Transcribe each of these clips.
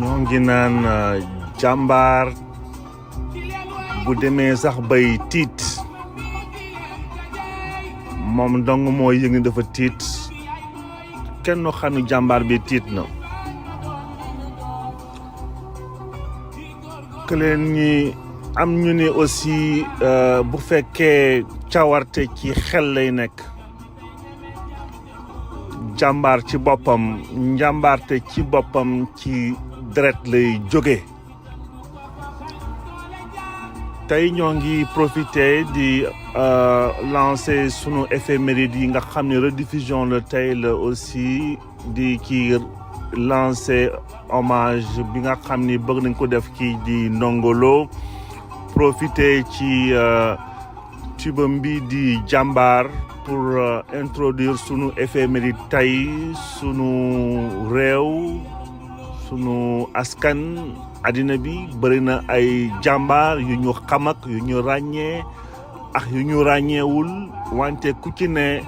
ñoo ngi naan jàmbaar bu demee sax bay tiit moom dong moo yëg ni dafa tiit kenn xanu jàmbaar bi tiit na këleen ñi am ñu ne aussi bu fekkee cawarte ci xel lay nekk jàmbaar ci boppam njàmbaarte ci boppam ci deret lay jóge tey ñoo ngi profité di lancer sunu éphéméride yi nga xam ne rediffusion la tey la aussi di ci lancer hommage bi nga xam ni bëgg nañ ko def kii di Ndongo Lo profité ci tubam bi di jàmbaar pour introduire sunu éphéméride tey sunu réew sunu askan àddina bi bëri na ay jàmbaar yu ñu xam ak yu ñu ràññee ak yu ñu ràññeewul wante ku ci ne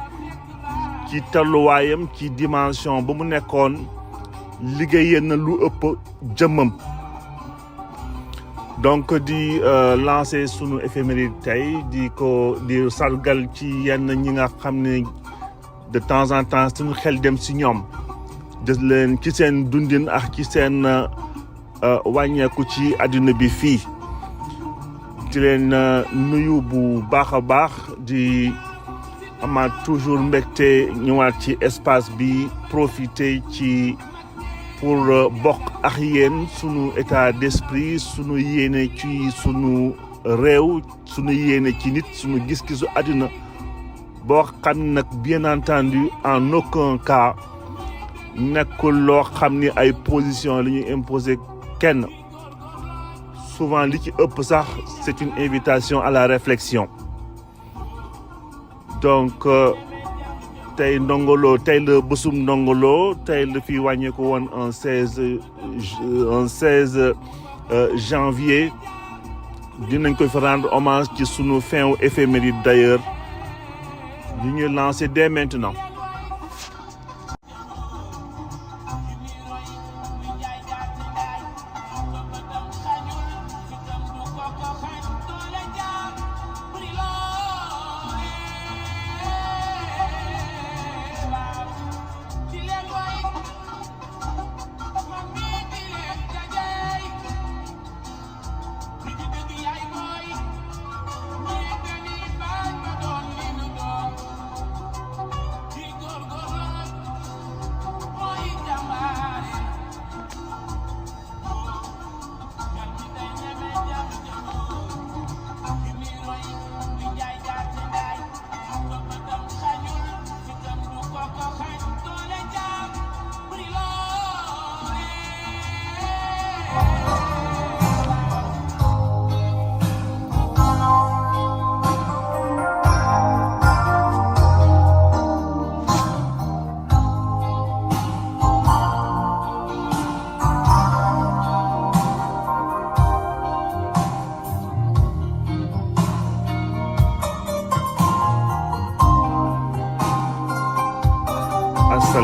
ci tolluwaayam ci dimension ba mu nekkoon liggéeyee na lu ëpp jëmmam donc di lancer sunu éphéméride tey di sargal ci yenn ñi nga xam ne de temps en temps suñu xel dem si ñoom des leen ci seen dundin ak ci seen wàññeeku ci àdduna bi fii di leen nuyu bu baax a baax di amaat toujours mbégte ñëwaat ci espace bi profiter ci pour bokk ak yéen sunu état d'esprit sunu yéene ci sunu réew sunu yéene ci nit sunu gis-gisu àdduna boo xam nag bien entendu en aucun cas nekkul loo xam ni ay position la ñuy imposer kenn souvent li ci ëpp sax c'est une invitation à la réflexion donc tey Ndongo Lo tey la bésum Ndongo Lo tey la fi wàññeeku woon un 16 janvier dinañ koy fa rendre hommage ci sunu fin wu éphéméride d'ailleurs li ñuy lancer dès maintenant.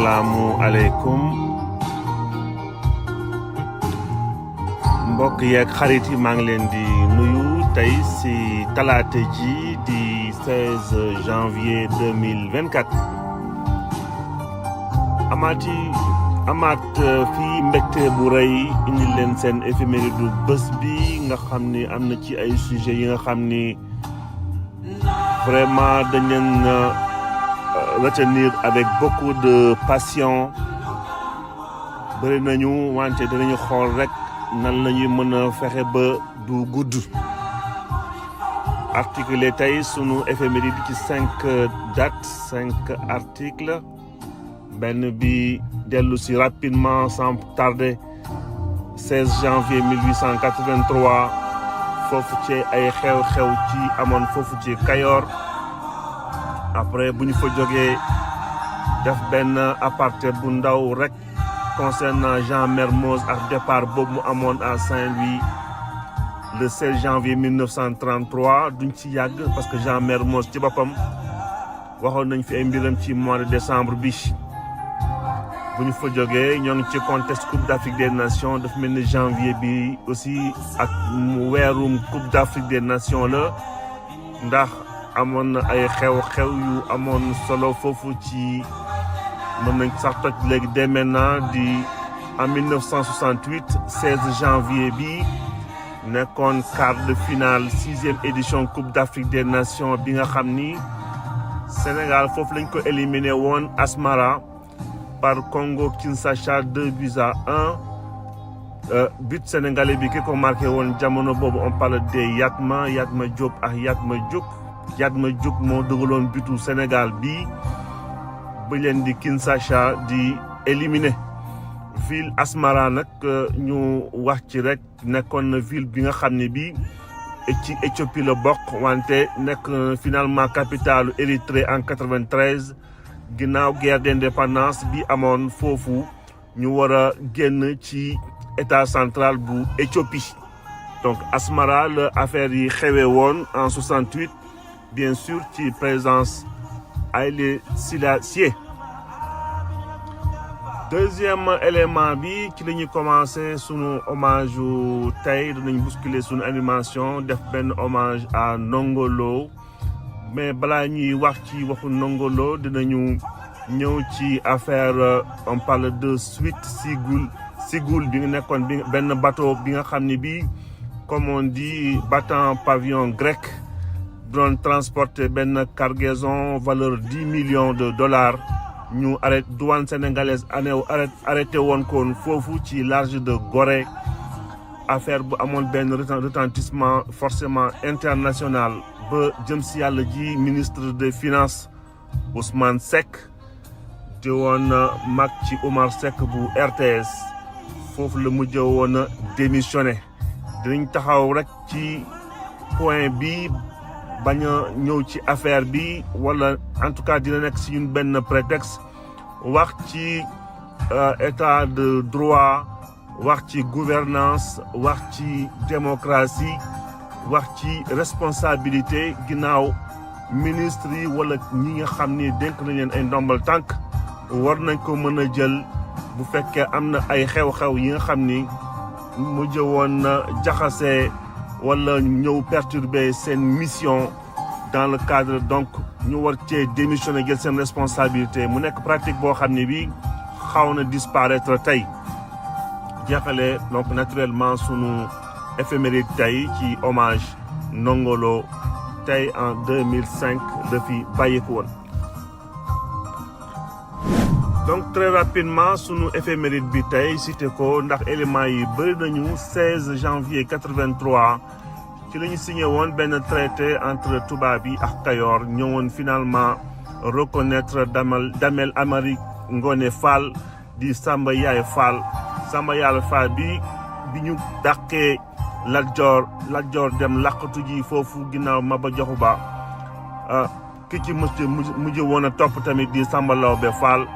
asalaamualeykum mbokk yeeg xarit yi maa ngi leen di nuyu tey si talaata ji di 16 janvier 2024 amaat fii mbégte bu rëy indi leen seen éphéméride du bés bi nga xam ni am na ci ay sujets yi nga xam ni vraiment dañ leen retenir avec beaucoup de passion bëri nañu wante danañu xool rek nan la ñuy mën a fexe ba du gudd article tey sunu éphéméride ci 5 dates 5 articles benn bi dellu si rapidement sans tarder 16 janvier 1883 foofu ci ay xew-xew ci amoon foofu ci Kayoor après bu ñu fa jógee def benn aparté bu ndaw rek concernant Jean Mermoz ak départ boobu mu amoon à Saint-Louis le 16 janvier 1933 duñ ci yàgg parce que Jean Mermoz ci boppam waxoon nañ fi ay mbiram ci mois de décembre bi bu ñu fa jógee ñoo ngi ci contexte Coupe d'Afrique des Nations dafa mel ni janvier bi aussi ak weerum Coupe d'Afrique des Nations la ndax amoon na ay xew-xew yu amoon solo foofu ci mën nañ sax toj léegi dès maintenant di en 1968 16 janvier bi nekkoon quart de finale 6e édition Coupe d'Afrique des Nations bi nga xam ni Sénégal foofu lañ ko éliminé woon Asmara par Congo Kinshasa 2-1 but sénégalais bi ki ko marqué woon jamono boobu on parle de Yatma Diop ak Yatma Diouk moo dugaloon butu Sénégal bi ba leen di Kinshasa di éliminé ville Asmara nag ñu wax ci rek nekkoon na ville bi nga xam ne bi ci Éthiopie la bokk wante nekk finalement capitale Érythrée en 93 ginnaaw guerre d'indépendance bi amoon foofu ñu war a génn ci état central bu Éthiopie donc Asmara la affaire yi xewee woon en 68 bien sûr ci présence Haïlé Sélassié. Deuxième élément bi ci la ñuy commencé sunu hommage yu tey dinañ bousculer sunu animation def benn hommage à Ndongo Lo mais balaa ñuy wax ci waxu Ndongo Lo dinañu ñëw ci affaire on parle de Sweet Seagull bi nga nekkoon bi benn bateau bi nga xam ne bi comme on dit battant pavillon grec doon transporter benn cargaison valeur $10 millions ñu arrêté douane sénégalaise arrêté woon koon foofu ci large de Gorée affaire bu amoon benn retentissement forcément international ba jëm si yàlla ji ministre des finances Ousmane Seck di woon mag ci Omar Seck bu RTS foofu la mujj woon a démissionné dinañ taxaw rek ci point bi bañ a ñëw ci affaire bi wala en tout cas dina nekk si ñun benn prétexte wax ci état de droit wax ci gouvernance wax ci démocratie wax ci responsabilité ginnaaw ministre yi wala ñi nga xam ni dénk nañ leen ay ndombal tànk war nañ ko mën a jël bu fekkee am na ay xew-xew yi nga xam ni mujj woon na jaxase wala ñëw perturber seen mission dans le cadre donc ñu war cee démissionner jël seen responsabilité mu nekk pratique boo xam ne bi xaw na disparaître tey jeexale donc naturellement sunu éphéméride tey ci hommage Ndongo Lo tey en 2005 la fi bàyyeeku woon. donc très rapidement sunu éphéméride bi tey cité ko ndax éléments yi bëri nañu 16 janvier 83 ci la ñu signé woon benn traité entre tubaab yi ak Kayoor ñëwoon finalement reconnaître Damel Amari Ngoné Fall di Samba Yaay Fall bi ñu dàqee Lat Joor dem làqatu ji foofu ginnaaw Maba Jaxu Ba ki ci mujj woon a topp tamit di Samba Lawbe Fall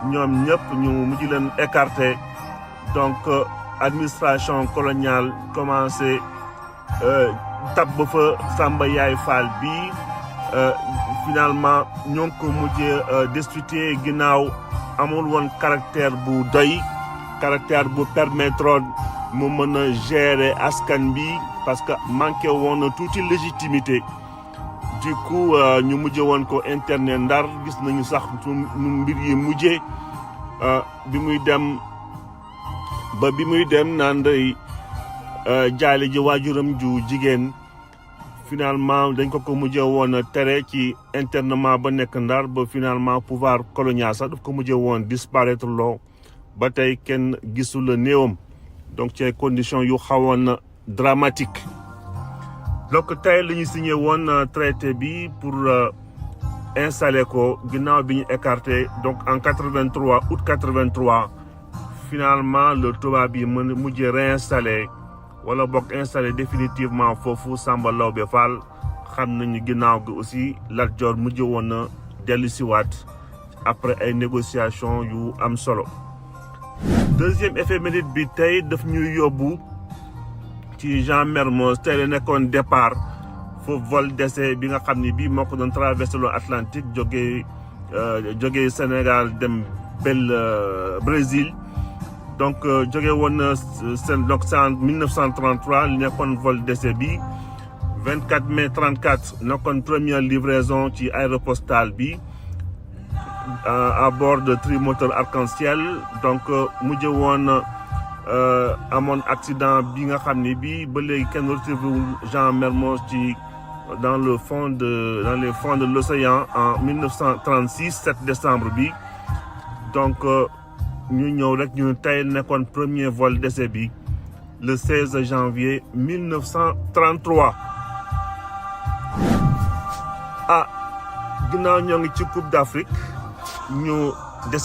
ñoom ñëpp ñu mujj leen écarté donc administration coloniale commencé tabb fa Samba Yaay Fall bi finalement ñoo ngi ko mujjee destitué ginnaaw amul woon caractère bu doy caractère bu permettre mu mën a gérer askan bi parce que manqué woon na tuuti légitimité du coup ñu mujjee woon ko internet Ndar gis nañu sax nu mbir yi mujjee bi muy dem naan day jaale ji waajuram ju jigéen finalement dañ ko mujjee woon tere ci internement ba nekk Ndar ba finalement pouvoir colonial sax daf ko mujjee woon disparaître loo ba tey kenn gisul la néewam donc ci conditions yu xawoon dramatique donc tey la ñu signé woon traité bi pour installer ko ginnaaw bi ñu écarté donc en 83 août 83 finalement le tubaab bi mujjee réinstallé wala bokk installé définitivement foofu Samba Lawbe Fall xam nañu ginnaaw gi aussi Lat Joor mujj woon na dellu siwaat après ay négociations yu am solo. deuxième éphéméride bi tey daf ñuy yóbbu ci Jean Mermoz tey la nekkoon départ foofu vol d'essai bi nga xam ni bii moo ko doon traversé l'Atlantique jógee Sénégal dem Brésil donc jóge woon na donc c'est en 1933 li nekkoon vol d'essai bi 24 mai 34 nekkoon première livraison ci aéropostale bi à bord de trimoteur Arc-en-Ciel donc mujj woon amoon accident bi nga xam ne bi ba léegi kenn retrouvé Jean Mermoz ci dans les fonds de l'océan en 1936 7 décembre bi donc ñu ñëw rek ñu tey nekkoon premier vol d'essai bi le 16 janvier 1933 ginnaaw ñoo ngi ci Coupe d'Afrique ñu des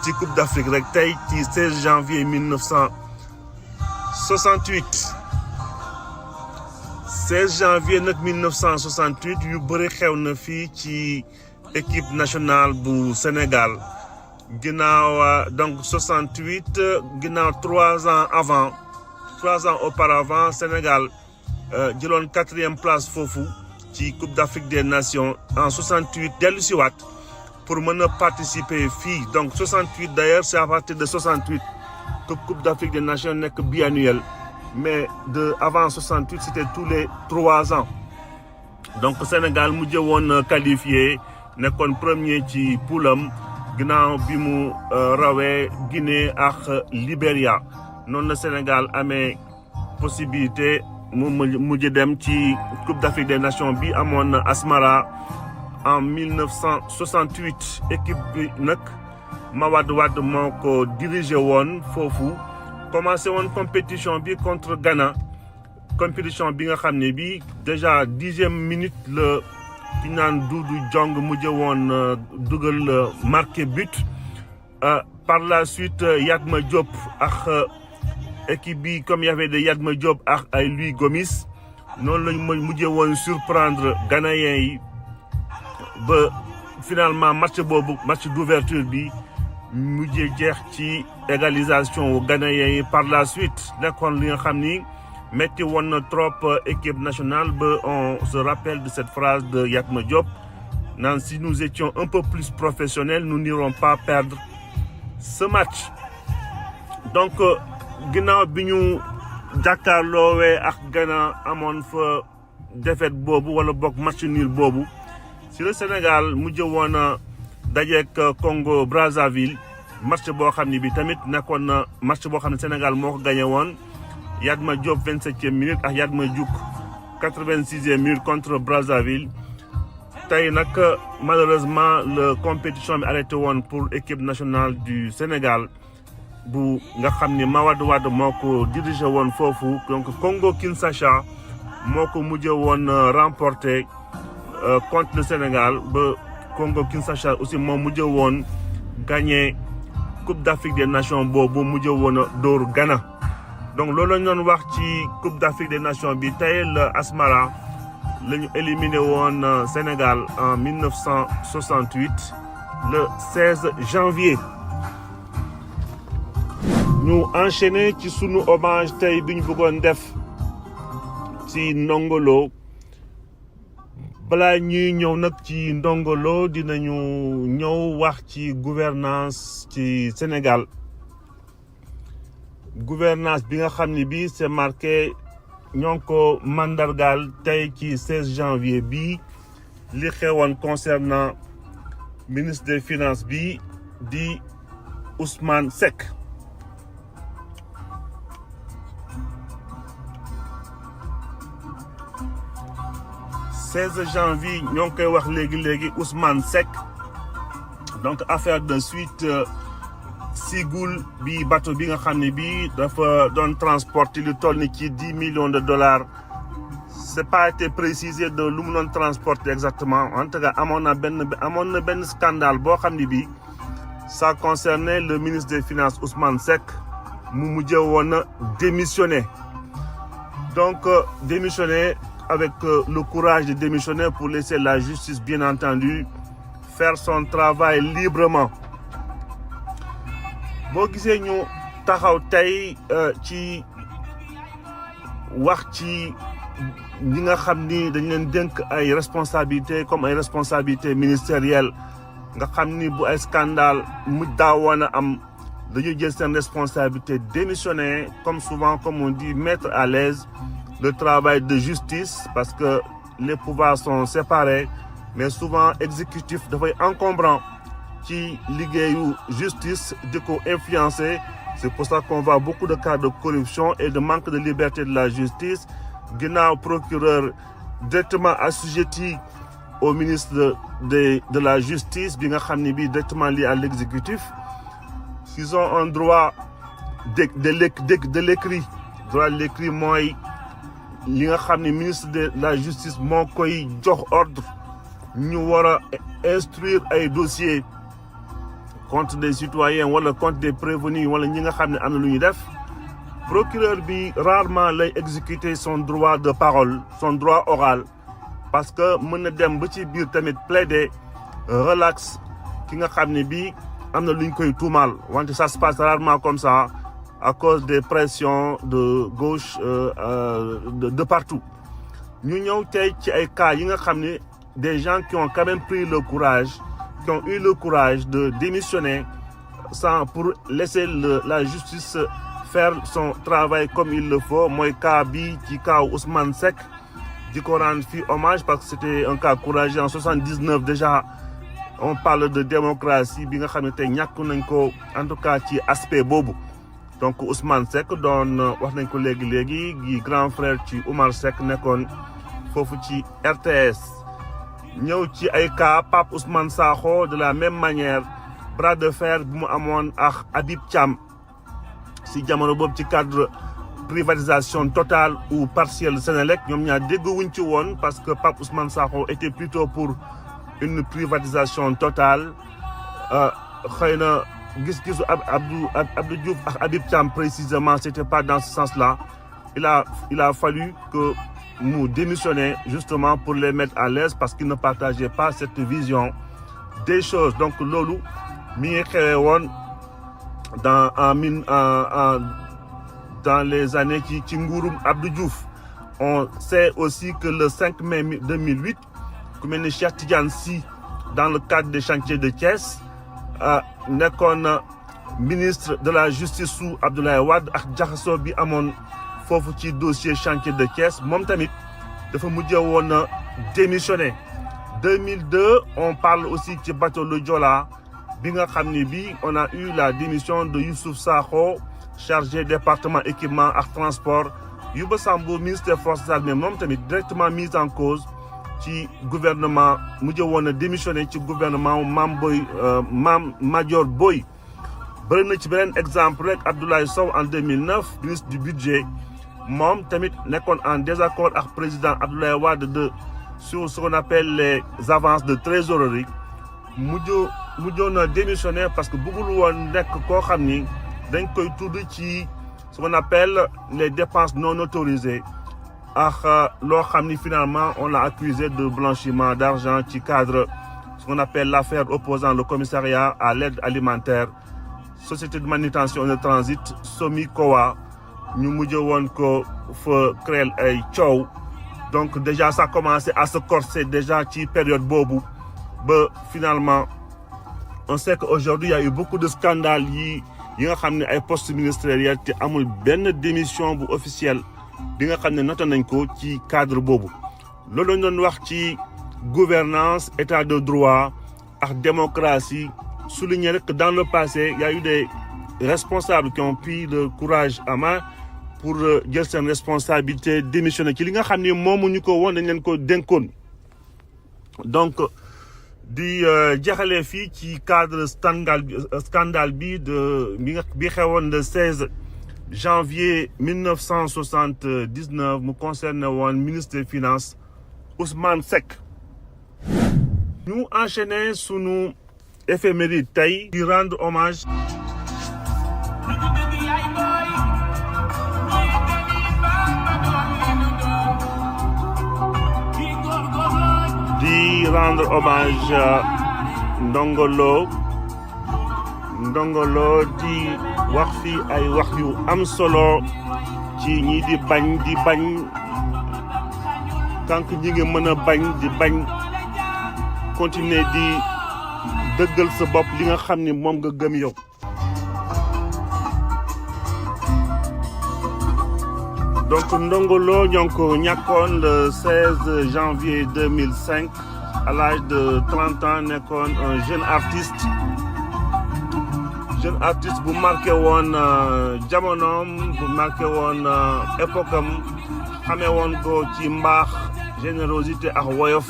ci Coupe d'Afrique rek tey ci 16 janvier 1968 16 janvier nag 1968 yu bëri xew na fii ci équipe nationale bu Sénégal ginnaaw donc 68 ginnaaw 3 ans auparavant Sénégal jëloon 4e place foofu ci Coupe d'Afrique des Nations en 68 dellu si waat pour mën a participer fii donc 68 d'ailleurs c'est à partir de 68 que Coupe d'Afrique des Nations nekk biannuelle mais avant 68 c'était tous les 3 ans donc Sénégal mujj woon qualifié nekkoon premier ci poulam ginnaaw bi mu rawee Guinée ak Libéria noonu la Sénégal amee possibilité mu mujj dem ci Coupe d'Afrique des Nations bi amoon Asmara en 1968 équipe bi nag Mawade Wade moo ko dirigé woon foofu commencé woon compétition bi contre Ghana compétition bi nga xam ne bi déjà 10e minute la ki naan Doudou Diong mujj woon dugal marqué but par la suite Yatma Diop ak équipe bi comme y avait de Yatma Diop ak ay Louis Gomis noonu lañ mujj woon surprendre Ghanéens yi ba finalement match d'ouverture bi mujjee jeex ci égalisation wu Ghanéens yi par la suite nekkoon li nga xam ni metti woon na trop équipe nationale ba on se rappelle de cette phrase de Yatma Diop naan si nous étions un peu plus professionnels nous n'irons pas perdre ce match donc ginnaaw bi ñu jàkkaarloowee ak Ghana amoon fa défaite boobu wala bokk match nul boobu si le Sénégal mujj woon a dajeek Congo Brazzaville match boo xam ne bi tamit nekkoon na match boo xam ne Sénégal moo ko gagné woon Yatma Diop 27e minute ak Yatma Diouk 86e minute contre Brazzaville tey nag malheureusement la compétition bi arrêté woon pour équipe nationale du Sénégal bu nga xam ni Mawade Wade moo ko dirigé woon foofu donc Congo Kinshasa moo ko mujj woon remporté contre le Sénégal ba Congo Kinshasa aussi moo mujj woon gagné Coupe d'Afrique des Nations boobu mujj woon dóor Ghana donc loolu la ñu doon wax ci Coupe d'Afrique des Nations bi tey la Asmara la ñu éliminé woon Sénégal en 1968 le 16 janvier. ñu enchaîné ci sunu hommage tey bi ñu bëggoon def ci Ndongo Lo balaa ñuy ñëw nag ci Ndongo Lo dinañu ñëw wax ci gouvernance ci Sénégal gouvernance bi nga xam ne bi c'est marqué ñoo ngi ko mandargaal tey ci 16 janvier bi li xewoon concernant ministre des finances bi di Ousmane Seck. Le 16 janvier ñoo ngi koy wax léegi Ousmane Seck donc affaire de suite Sigoul bi bateau bi nga xam ne bi dafa doon transporter lu toll ni ci 10 millions de dollars c'est pas été précisé de lu mu doon transporter exactement en tout cas amoon na benn scandale boo xam ne bi ça concernait le ministre des finances Ousmane Seck mu mujjee woon a démissionner donc démissionner avec le courage de démissionner pour laisser la justice bien entendu faire son travail librement boo gisee ñu taxaw tey ci wax ci ñi nga xam ni dañ leen dénk ay responsabilités comme ay responsabilités ministérielles nga xam ni bu ay scandale mu daawoon a am dañuy jël seen responsabilité démissionner comme souvent comme on dit mettre à l'aise le travail de justice parce que les pouvoirs sont séparés mais souvent exécutif dafay encombrant ci liggéeyu justice di ko influencer. C'est pour ça qu'on voit beaucoup de cas de corruption et de manque de liberté de la justice. Ginnaaw procureur directement assujetti au ministre de la justice bi nga xam ne bi directement lié à l'exécutif. Ils ont un droit de l'écrit. Droit de l'écrit mooy li nga xam ne ministre de la justice moo koy jox ordre ñu war a instruire ay dossiers contre des citoyens wala contre des prévenus wala ñi nga xam ne am na lu ñuy def. Procureur bi rarement lay exécuter son droit de parole, son droit oral parce que mën na dem ba ci biir tamit plaider relax ki nga xam ne bii am na lu ñu koy tuumaal wante ça se passe rarement comme ça à cause des pressions de gauche de partout. ñu ñëw tey ci ay cas yi nga xam ne des gens qui ont quand même pris le courage, qui ont eu le courage de démissionner pour laisser la justice faire son travail comme il le faut. Mooy cas bi ci cas Ousmane Seck di ko rendre fii hommage parce que c'était un cas courageux en 79 déjà. On parle de démocratie bi nga xam ne tey ñàkk nañ ko en tout cas ci aspect boobu. Donc Ousmane Seck doon wax nañ ko léegi gi grand frère ci Oumar Seck nekkoon foofu ci RTS. ñëw ci ay cas Pape Ousmane Sakho de la même manière bras de fer bu mu amoon ak Habib Thiam si jamono boobu ci cadre privatisation totale ou partielle de Senelec ñoom ñaar déggoowuñ ci woon parce que Pape Ousmane Sakho était plutôt pour une privatisation totale. xëy na gis-gisu Abdou Diouf ak Habib Thiam précisément c'était pas dans ce sens-là. Il a fallu que mu démissionner justement pour les mettre à l'aise parce qu'ils ne partageaient pas cette vision des choses. Donc loolu mi ngi xewe woon dans les années ci nguurum Abdou Diouf. On sait aussi que le 5 mai 2008 ku mel ni Cheikh Tidiane Sy dans le cadre des chantiers de Thiès nekkoon ministre de la justice sous Abdoulaye Wade ak jaxasoo bi amoon foofu ci dossier chantier de Thiès moom tamit dafa mujjee woon a démissionné. 2002 on parle aussi ci bateau le Joola bi nga xam ne bi on a eu la démission de Youssouf Sakho chargé département équipement ak transport. Youba Sambou ministre des forces armées moom tamit directement mise en cause ci gouvernement mujjee woon a démissionné ci gouvernement Mame Madior Boye. bëri na ci beneen exemple rek Abdoulaye Sow en 2009 ministre du budget moom tamit nekkoon en désaccord ak président Abdoulaye Wade sur ce qu'on appelle les avances de trésorerie mujjoon a démissionné parce que bëggul woon nekk koo xam ni dañ koy tudd ci ce qu'on appelle les dépenses non autorisées ak loo xam ni finalement on l'a accusé de blanchiment d'argent ci cadre ce qu'on appelle l'affaire opposant le commissariat à l'aide alimentaire société de manutention et de transit Somi-Kowa ñu mujj woon ko fa créer ay coow. Donc déjà ça a commencé à se corser déjà ci période boobu ba finalement on sait qu'aujourd'hui il y a eu beaucoup de scandales yi nga xam ne ay postes ministériels te amul benn démission bu officielle bi nga xam ne noté nañ ko ci cadre boobu. loolu lañ doon wax ci gouvernance état de droit ak démocratie. Souligner que dans le passé il y a eu des responsables qui ont pris le courage à main pour jël seen responsabilité démissionner ci li nga xam ne moomuñu ko woon dañ leen ko dénkoon. Donc di jeexalee fii ci cadre scandale bi bi xewoon le 16 janvier 1979 mu concerné woon ministre des finances Ousmane Seck. ñu enchaîner sunu éphéméride tey di rendre hommage Ndongo Lo di wax fi ay wax yu am solo ci ñi di bañ tant que ñi ngi mën a bañ di bañ continuer di dëggal sa bopp li nga xam ni moom nga gëm yow. donc Ndongo Lo ñoo ngi ko ñàkkoon le 16 janvier 2005 à l'âge de 30 ans nekkoon un jeune artiste bu marqué woon jamonoom bu marqué woon époque am xamee woon ko ci mbaax générosité ak woyof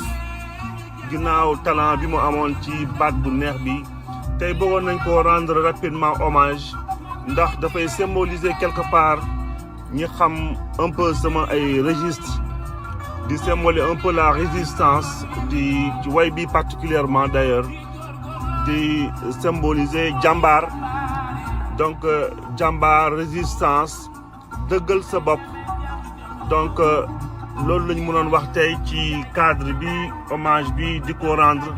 ginnaaw talent bi mu amoon ci baat bu neex bi tey bëggoon nañ ko rendre rapidement hommage ndax dafay symboliser quelque part ñi xam un peu sama ay registre di symboliser un peu la résistance di ci way bi particulièrement d'ailleurs di symboliser jàmbaar donc jàmbaar résistance dëggal sa bopp donc loolu lañ mënoon wax tey ci cadre bi hommage bi di ko rendre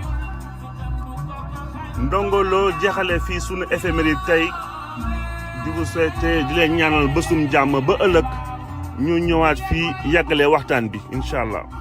Ndongo Lo jeexale fii sunu éphéméride tey di vous souhaiter di leen ñaanal bésum jàmm ba ëllëg ñu ñëwaat fii yàggale waxtaan bi incha allah.